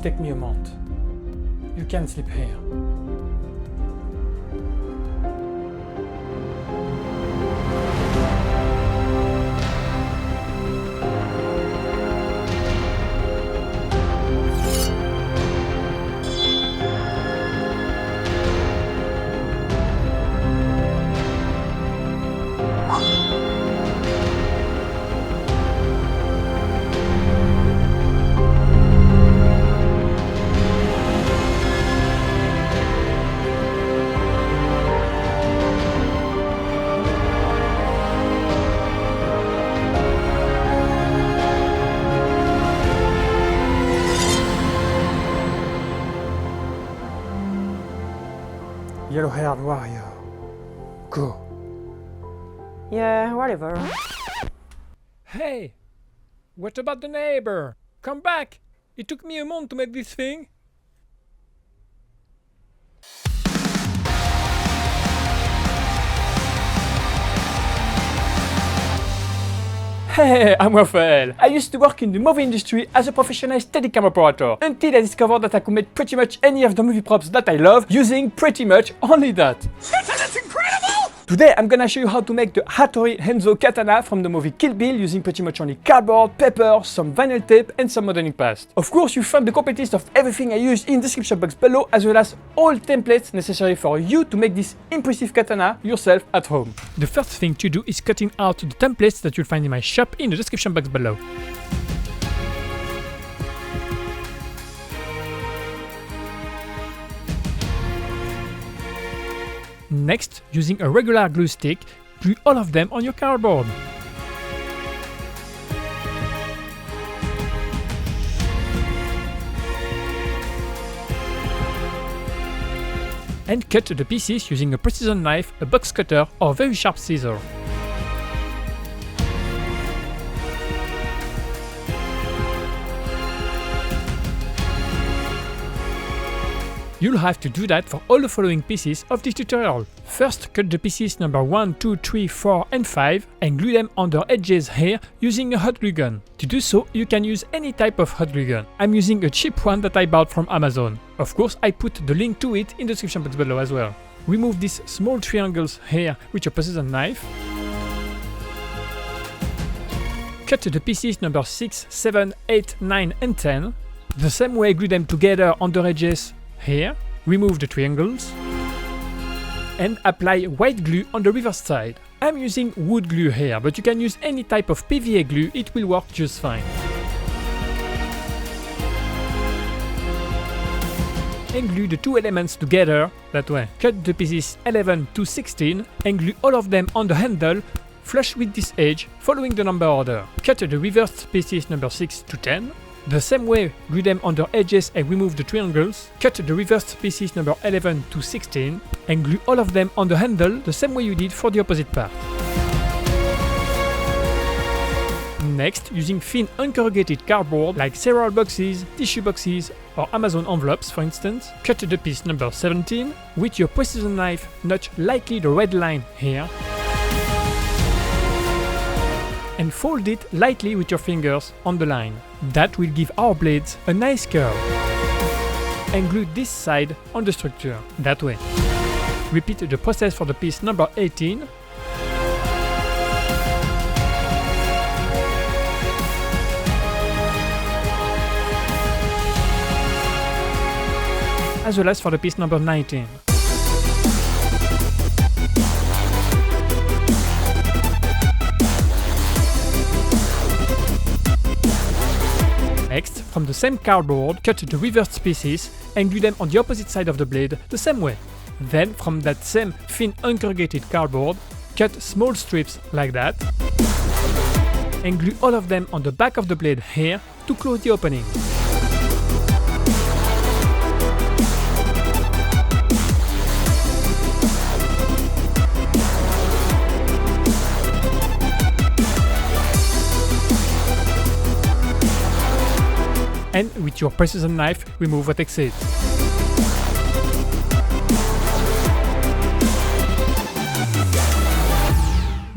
take me a month. You can sleep here. Yellow-haired warrior. Go. Yeah, whatever. Hey! What about the neighbor? Come back! It took me a month to make this thing. Hey, I'm Raphael. I used to work in the movie industry as a professional Steadicam operator until I discovered that I could make pretty much any of the movie props that I love using pretty much only that. That's incredible! Today I'm gonna show you how to make the Hattori Hanzo katana from the movie Kill Bill using pretty much only cardboard, paper, some vinyl tape and some modeling paste. Of course you find the complete list of everything I use in the description box below, as well as all templates necessary for you to make this impressive katana yourself at home. The first thing to do is cutting out the templates that you'll find in my shop in the description box below. Next, using a regular glue stick, glue all of them on your cardboard. And cut the pieces using a precision knife, a box cutter or very sharp scissor. You'll have to do that for all the following pieces of this tutorial. First, cut the pieces number 1, 2, 3, 4 and 5 and glue them on the edges here using a hot glue gun. To do so, you can use any type of hot glue gun. I'm using a cheap one that I bought from Amazon. Of course, I put the link to it in the description box below as well. Remove these small triangles here with your precision knife. Cut the pieces number 6, 7, 8, 9 and 10. The same way, glue them together on the edges here. Remove the triangles and apply white glue on the reverse side. I'm using wood glue here, but you can use any type of PVA glue, it will work just fine. And glue the two elements together that way. Cut the pieces 11 to 16 and glue all of them on the handle flush with this edge, following the number order. Cut the reversed pieces number 6 to 10. The same way, glue them on the edges and remove the triangles. Cut the reversed pieces number 11 to 16 and glue all of them on the handle the same way you did for the opposite part. Next, using thin uncorrugated cardboard like cereal boxes, tissue boxes or Amazon envelopes for instance, cut the piece number 17 with your precision knife, notch lightly the red line here and fold it lightly with your fingers on the line. That will give our blades a nice curve. And glue this side on the structure, that way. Repeat the process for the piece number 18. As well as for the piece number 19. Next, from the same cardboard, cut the reversed pieces and glue them on the opposite side of the blade the same way. Then, from that same thin uncorrugated cardboard, cut small strips like that and glue all of them on the back of the blade here to close the opening. And with your precision knife, remove what exceeds.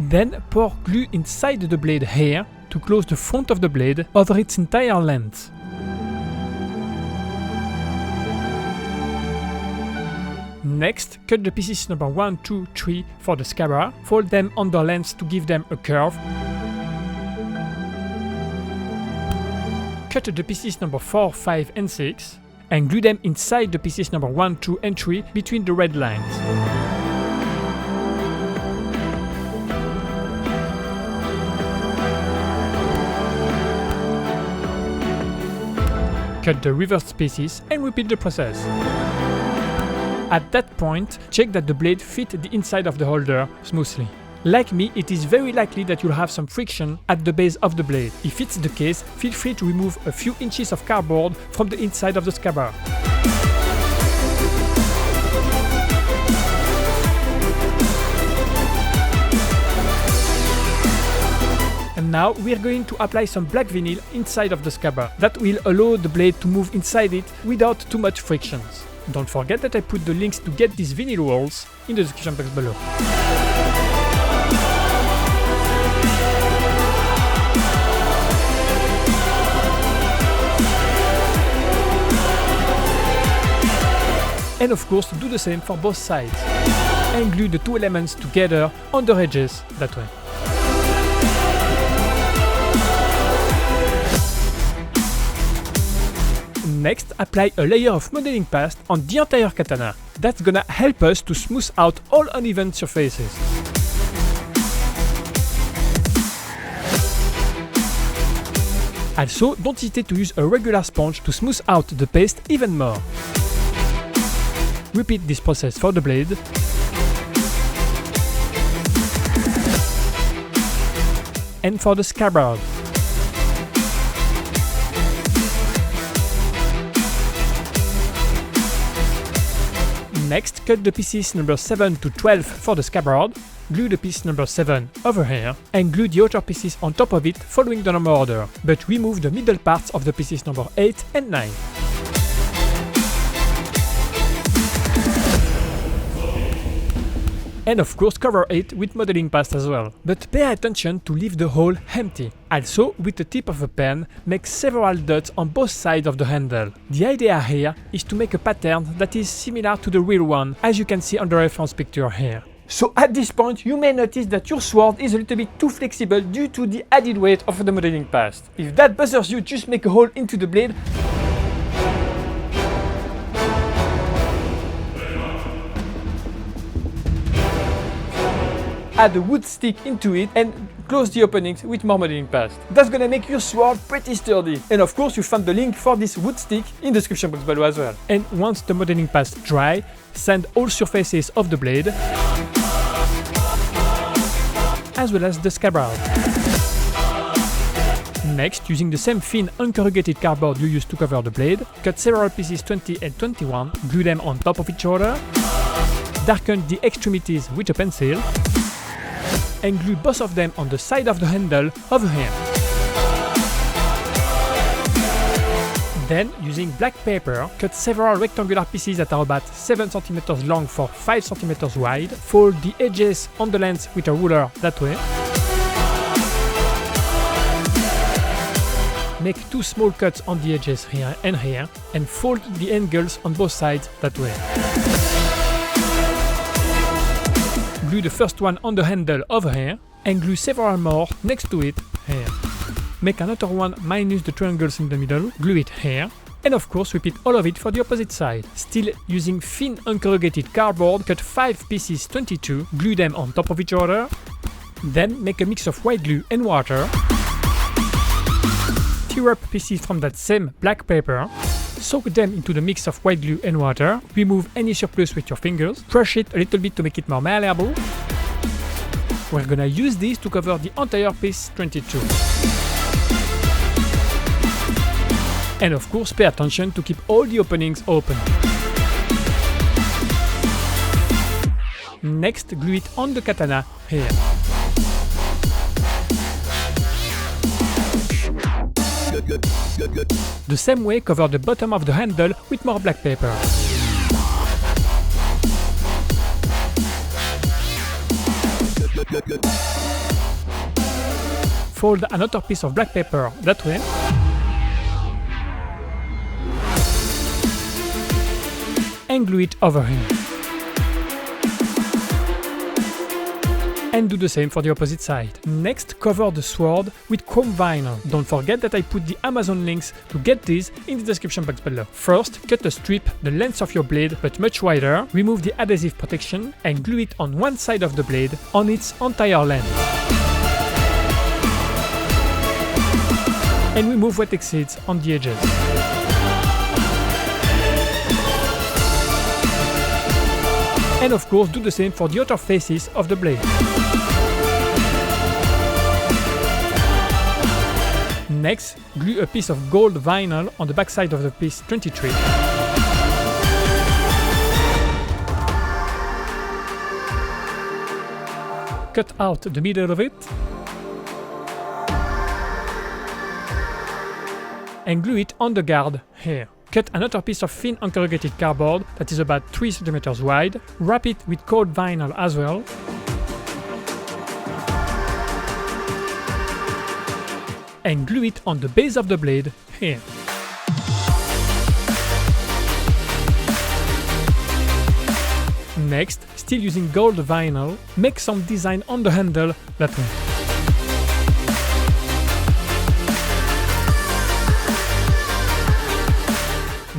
Then pour glue inside the blade here to close the front of the blade over its entire length. Next, cut the pieces number 1, 2, 3 for the scabbard, fold them on their lengths to give them a curve. Cut the pieces number 4, 5 and 6 and glue them inside the pieces number 1, 2 and 3 between the red lines. Cut the reversed pieces and repeat the process. At that point, check that the blade fit the inside of the holder smoothly. Like me, it is very likely that you'll have some friction at the base of the blade. If it's the case, feel free to remove a few inches of cardboard from the inside of the scabbard. And now we're going to apply some black vinyl inside of the scabbard. That will allow the blade to move inside it without too much frictions. Don't forget that I put the links to get these vinyl rolls in the description box below. And of course, do the same for both sides. And glue the two elements together on the edges that way. Next, apply a layer of modeling paste on the entire katana. That's gonna help us to smooth out all uneven surfaces. Also, don't hesitate to use a regular sponge to smooth out the paste even more. Repeat this process for the blade. And for the scabbard. Next, cut the pieces number 7 to 12 for the scabbard, glue the piece number 7 over here, and glue the outer pieces on top of it following the number order, but remove the middle parts of the pieces number 8 and 9. And of course cover it with modeling paste as well. But pay attention to leave the hole empty. Also, with the tip of a pen, make several dots on both sides of the handle. The idea here is to make a pattern that is similar to the real one, as you can see on the reference picture here. So at this point, you may notice that your sword is a little bit too flexible due to the added weight of the modeling paste. If that bothers you, just make a hole into the blade. Add a wood stick into it and close the openings with more modeling paste. That's gonna make your sword pretty sturdy. And of course, you found the link for this wood stick in the description box below as well. And once the modeling paste dry, sand all surfaces of the blade, as well as the scabbard. Next, using the same thin uncorrugated cardboard you used to cover the blade, cut several pieces 20 and 21, glue them on top of each other, darken the extremities with a pencil, and glue both of them on the side of the handle over here. Then, using black paper, cut several rectangular pieces that are about 7 cm long for 5 cm wide, fold the edges on the length with a ruler that way, make 2 small cuts on the edges here, and fold the angles on both sides that way. Glue the first one on the handle over here, and glue several more next to it here. Make another one minus the triangles in the middle, glue it here, and of course repeat all of it for the opposite side. Still using thin uncorrugated cardboard, cut 5 pieces 22, glue them on top of each other, then make a mix of white glue and water, tear up pieces from that same black paper, soak them into the mix of white glue and water, remove any surplus with your fingers, crush it a little bit to make it more malleable. We're gonna use this to cover the entire piece 22. And of course pay attention to keep all the openings open. Next, glue it on the katana here. The same way, cover the bottom of the handle with more black paper. Fold another piece of black paper that way. And glue it over here. and do the same for the opposite side. Next, cover the sword with chrome vinyl. Don't forget that I put the Amazon links to get these in the description box below. First, cut a strip the length of your blade but much wider, remove the adhesive protection and glue it on one side of the blade on its entire length. And remove what exceeds on the edges. And of course do the same for the other faces of the blade. Next, glue a piece of gold vinyl on the backside of the piece 23. Cut out the middle of it and glue it on the guard here. Cut another piece of thin uncorrugated cardboard that is about 3 cm wide, wrap it with gold vinyl as well, and glue it on the base of the blade here. Next, still using gold vinyl, make some design on the handle that way.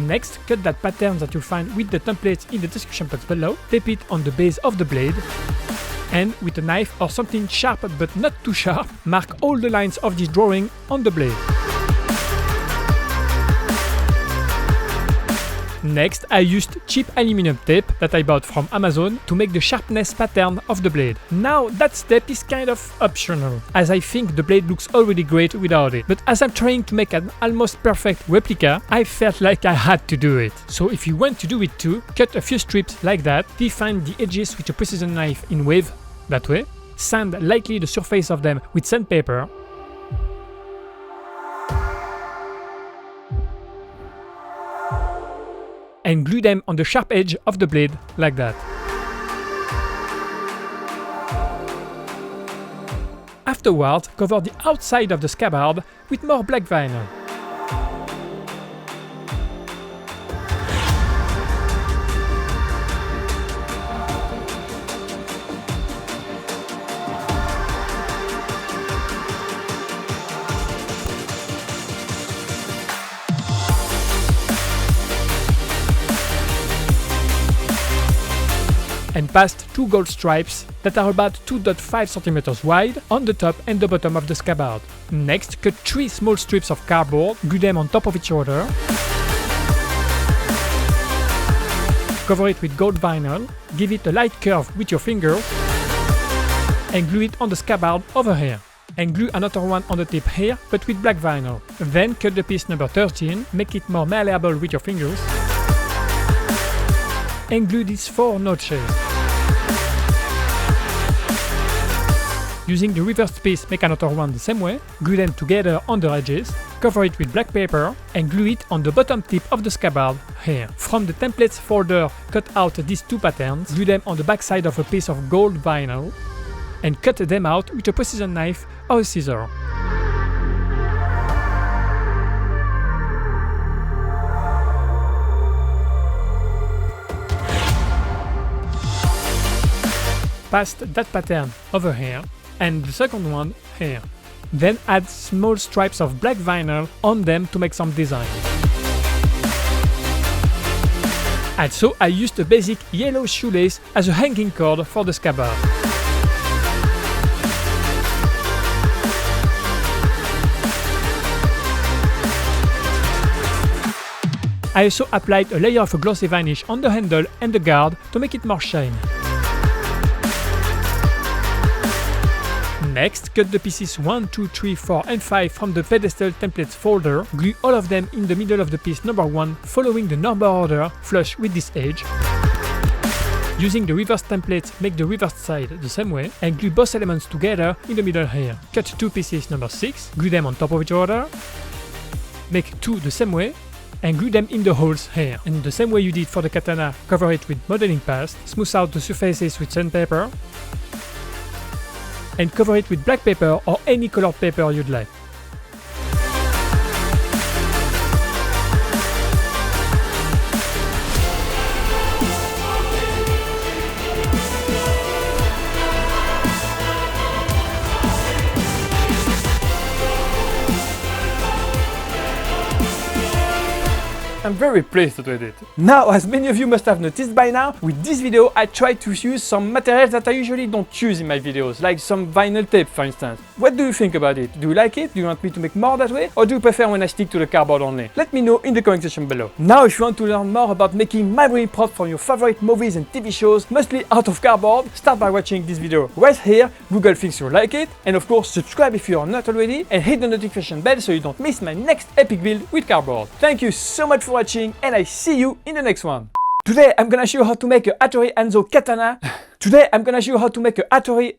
Next, cut that pattern that you'll find with the templates in the description box below, tape it on the base of the blade, and with a knife or something sharp but not too sharp, mark all the lines of this drawing on the blade. Next, I used cheap aluminum tape that I bought from Amazon to make the sharpness pattern of the blade. Now, that step is kind of optional, as I think the blade looks already great without it. But as I'm trying to make an almost perfect replica, I felt like I had to do it. So if you want to do it too, cut a few strips like that, define the edges with a precision knife in wave, that way, sand lightly the surface of them with sandpaper, and glue them on the sharp edge of the blade like that. Afterwards, cover the outside of the scabbard with more black vinyl. And past 2 gold stripes that are about 2.5 cm wide on the top and the bottom of the scabbard. Next, cut 3 small strips of cardboard, glue them on top of each other, cover it with gold vinyl, give it a light curve with your fingers, and glue it on the scabbard over here. And glue another one on the tip here, but with black vinyl. Then cut the piece number 13, make it more malleable with your fingers, and glue these 4 notches. Using the reversed piece, make another one the same way, glue them together on the edges, cover it with black paper, and glue it on the bottom tip of the scabbard here. From the templates folder, cut out these 2 patterns, glue them on the back side of a piece of gold vinyl, and cut them out with a precision knife or a scissor. Past that pattern over here, and the second one here. Then add small stripes of black vinyl on them to make some design. And so I used a basic yellow shoelace as a hanging cord for the scabbard. I also applied a layer of a glossy varnish on the handle and the guard to make it more shiny. Next, cut the pieces 1, 2, 3, 4 and 5 from the pedestal templates folder, glue all of them in the middle of the piece number 1, following the number order flush with this edge. Using the reverse template, make the reverse side the same way, and glue both elements together in the middle here. Cut 2 pieces number 6, glue them on top of each other, make 2 the same way, and glue them in the holes here. And the same way you did for the katana, cover it with modeling paste, smooth out the surfaces with sandpaper, and cover it with black paper or any colored paper you'd like. I'm very pleased with it. Now, as many of you must have noticed by now, with this video I try to use some materials that I usually don't use in my videos, like some vinyl tape for instance. What do you think about it? Do you like it? Do you want me to make more that way? Or do you prefer when I stick to the cardboard only? Let me know in the comment section below. Now, if you want to learn more about making memory props for your favorite movies and TV shows, mostly out of cardboard, start by watching this video right here. Google thinks you'll like it, and of course subscribe if you are not already, and hit the notification bell so you don't miss my next epic build with cardboard. Thank you so much for watching, and I see you in the next one. Today I'm gonna show you how to make a Hattori Hanzo katana. Today I'm gonna show you how to make a Hattori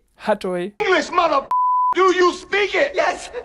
English, mother. Do you speak it? Yes.